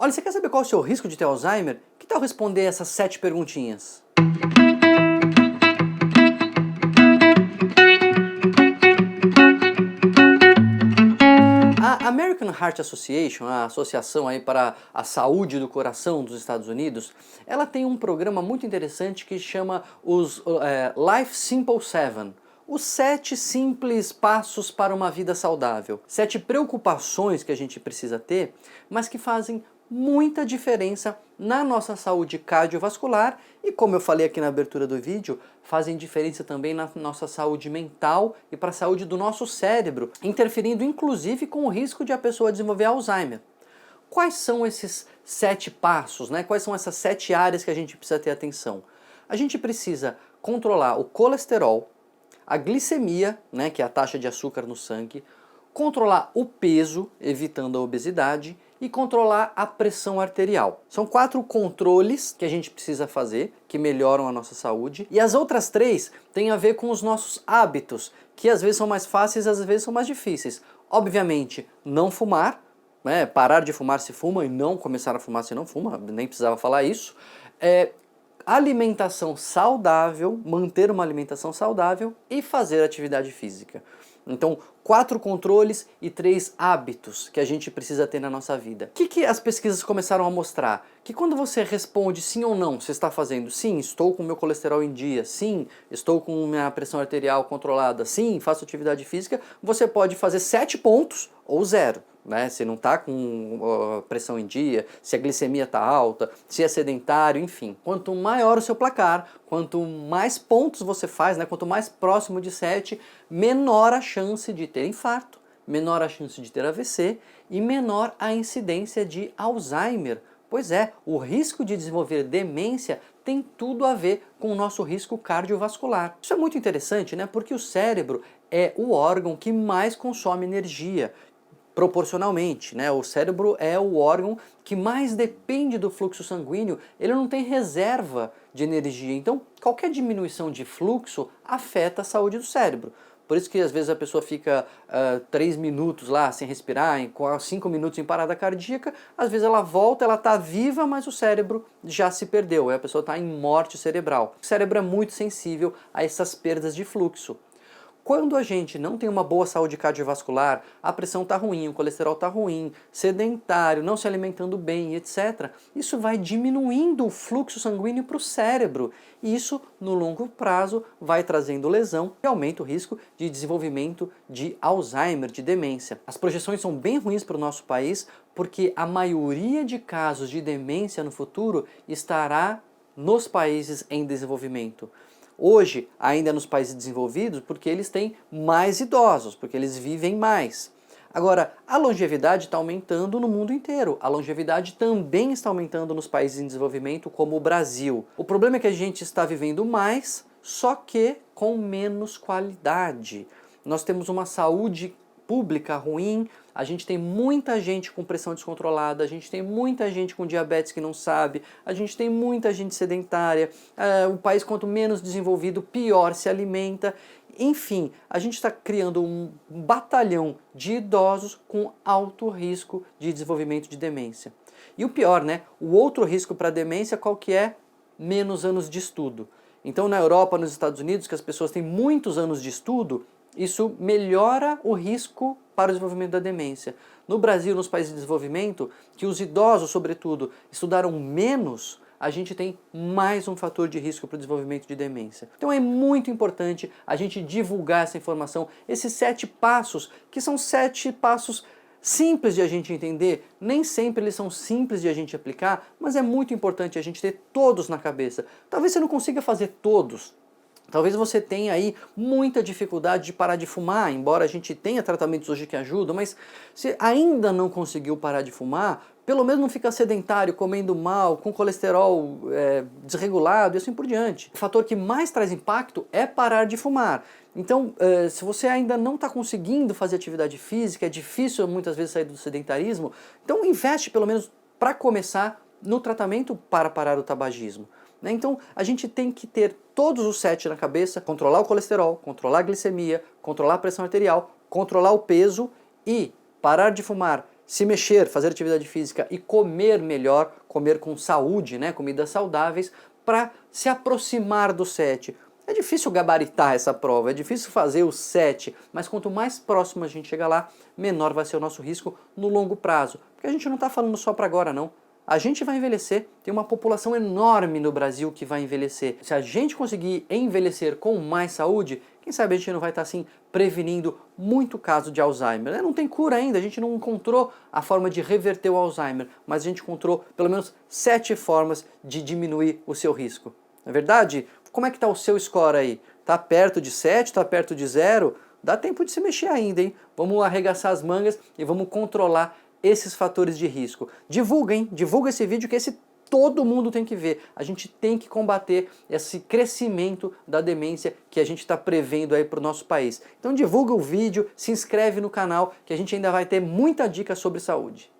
Olha, você quer saber qual é o seu risco de ter Alzheimer? Que tal responder essas 7 perguntinhas? A American Heart Association, a associação aí para a saúde do coração dos Estados Unidos, ela tem um programa muito interessante que chama os Life Simple 7. Os 7 simples passos para uma vida saudável. 7 preocupações que a gente precisa ter, mas que fazem muita diferença na nossa saúde cardiovascular e, como eu falei aqui na abertura do vídeo, fazem diferença também na nossa saúde mental e para a saúde do nosso cérebro, interferindo inclusive com o risco de a pessoa desenvolver Alzheimer. Quais são esses 7 passos, né? Quais são essas 7 áreas que a gente precisa ter atenção? A gente precisa controlar o colesterol, a glicemia, né, que é a taxa de açúcar no sangue, controlar o peso, evitando a obesidade, e controlar a pressão arterial. São 4 controles que a gente precisa fazer, que melhoram a nossa saúde, e as outras 3 têm a ver com os nossos hábitos, que às vezes são mais fáceis, às vezes são mais difíceis. Obviamente, não fumar, né, parar de fumar se fuma e não começar a fumar se não fuma, nem precisava falar isso. Alimentação saudável, manter uma alimentação saudável e fazer atividade física. Então, 4 controles e 3 hábitos que a gente precisa ter na nossa vida. O que as pesquisas começaram a mostrar? Que quando você responde sim ou não, você está fazendo sim, estou com meu colesterol em dia, sim, estou com minha pressão arterial controlada, sim, faço atividade física, você pode fazer 7 pontos ou 0. Né? Se não está com pressão em dia, se a glicemia está alta, se é sedentário, enfim. Quanto maior o seu placar, quanto mais pontos você faz, né? Quanto mais próximo de 7, menor a chance de ter infarto, menor a chance de ter AVC e menor a incidência de Alzheimer. Pois é, o risco de desenvolver demência tem tudo a ver com o nosso risco cardiovascular. Isso é muito interessante, né? Porque o cérebro é o órgão que mais consome energia, proporcionalmente, né? O cérebro é o órgão que mais depende do fluxo sanguíneo, ele não tem reserva de energia, então qualquer diminuição de fluxo afeta a saúde do cérebro. Por isso que às vezes a pessoa fica 3 minutos lá sem respirar, 5 minutos em parada cardíaca, às vezes ela volta, ela está viva, mas o cérebro já se perdeu, a pessoa está em morte cerebral. O cérebro é muito sensível a essas perdas de fluxo. Quando a gente não tem uma boa saúde cardiovascular, a pressão está ruim, o colesterol está ruim, sedentário, não se alimentando bem, etc., isso vai diminuindo o fluxo sanguíneo para o cérebro. E isso, no longo prazo, vai trazendo lesão e aumenta o risco de desenvolvimento de Alzheimer, de demência. As projeções são bem ruins para o nosso país, porque a maioria de casos de demência no futuro estará nos países em desenvolvimento. Hoje, ainda nos países desenvolvidos, porque eles têm mais idosos, porque eles vivem mais. Agora, a longevidade está aumentando no mundo inteiro. A longevidade também está aumentando nos países em desenvolvimento, como o Brasil. O problema é que a gente está vivendo mais, só que com menos qualidade. Nós temos uma saúde pública ruim, a gente tem muita gente com pressão descontrolada, a gente tem muita gente com diabetes que não sabe, a gente tem muita gente sedentária, o país quanto menos desenvolvido, pior se alimenta. Enfim, a gente está criando um batalhão de idosos com alto risco de desenvolvimento de demência. E o pior, né? O outro risco para a demência qual que é? Menos anos de estudo. Então na Europa, nos Estados Unidos, que as pessoas têm muitos anos de estudo, isso melhora o risco para o desenvolvimento da demência. No Brasil, nos países de desenvolvimento, que os idosos, sobretudo, estudaram menos, a gente tem mais um fator de risco para o desenvolvimento de demência. Então é muito importante a gente divulgar essa informação, esses 7 passos, que são 7 passos simples de a gente entender, nem sempre eles são simples de a gente aplicar, mas é muito importante a gente ter todos na cabeça. Talvez você não consiga fazer todos. Talvez você tenha aí muita dificuldade de parar de fumar, embora a gente tenha tratamentos hoje que ajudam, mas se ainda não conseguiu parar de fumar, pelo menos não fica sedentário, comendo mal, com colesterol desregulado e assim por diante. O fator que mais traz impacto é parar de fumar. Então, se você ainda não está conseguindo fazer atividade física, é difícil muitas vezes sair do sedentarismo, então investe pelo menos para começar no tratamento para parar o tabagismo. Então a gente tem que ter todos os 7 na cabeça, controlar o colesterol, controlar a glicemia, controlar a pressão arterial, controlar o peso e parar de fumar se mexer, fazer atividade física e comer melhor, comer com saúde, né, comidas saudáveis, para se aproximar do 7. É difícil gabaritar essa prova, é difícil fazer o 7, mas quanto mais próximo a gente chegar lá, menor vai ser o nosso risco no longo prazo. Porque a gente não está falando só para agora, não. A gente vai envelhecer, tem uma população enorme no Brasil que vai envelhecer. Se a gente conseguir envelhecer com mais saúde, quem sabe a gente não vai estar assim prevenindo muito caso de Alzheimer. Não tem cura ainda, a gente não encontrou a forma de reverter o Alzheimer, mas a gente encontrou pelo menos 7 formas de diminuir o seu risco. Não é verdade? Como é que está o seu score aí? Está perto de 7? Está perto de 0? Dá tempo de se mexer ainda, hein? Vamos arregaçar as mangas e vamos controlar esses fatores de risco. Divulga, hein? Divulga esse vídeo que todo mundo tem que ver. A gente tem que combater esse crescimento da demência que a gente está prevendo aí para o nosso país. Então divulga o vídeo, se inscreve no canal que a gente ainda vai ter muita dica sobre saúde.